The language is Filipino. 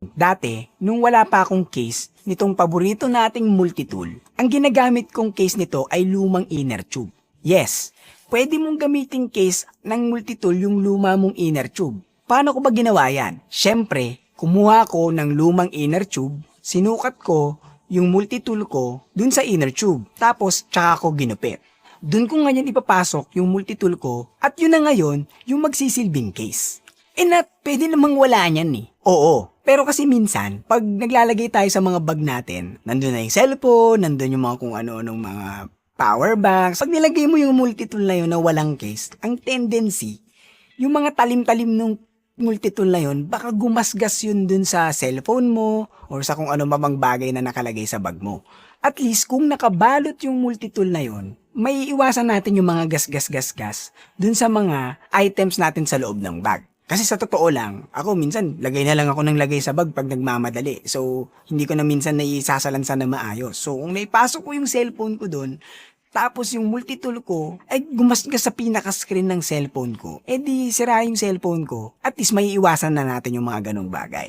Dati, nung wala pa akong case nitong paborito nating multitool, ang ginagamit kong case nito ay lumang inner tube. Yes, pwede mong gamitin case ng multitool yung luma mong inner tube. Paano ko ba ginawa yan? Siyempre, kumuha ko ng lumang inner tube, sinukat ko yung multitool ko dun sa inner tube, tapos tsaka ko ginupit. Dun ko ngayon ipapasok yung multitool ko at yun na ngayon yung magsisilbing case. Pwede namang wala niyan eh. Oo. Pero kasi minsan, pag naglalagay tayo sa mga bag natin, nandun na yung cellphone, nandun yung mga kung ano-anong mga power banks. Pag nilagay mo yung multitool na yun na walang case, ang tendency, yung mga talim-talim nung multitool na yun, baka gumasgas yun dun sa cellphone mo or sa kung ano mamang bagay na nakalagay sa bag mo. At least, kung nakabalot yung multitool na yun, may iwasan natin yung mga gas-gas-gas-gas dun sa mga items natin sa loob ng bag. Kasi sa totoo lang, ako minsan, lagay na lang ako ng lagay sa bag pag nagmamadali. So, hindi ko na minsan naisasalansan na maayos. So, kung naipasok ko yung cellphone ko doon, tapos yung multitool ko, ay gumasgas sa pinaka-screen ng cellphone ko, di sira yung cellphone ko. At least may iwasan na natin yung mga ganong bagay.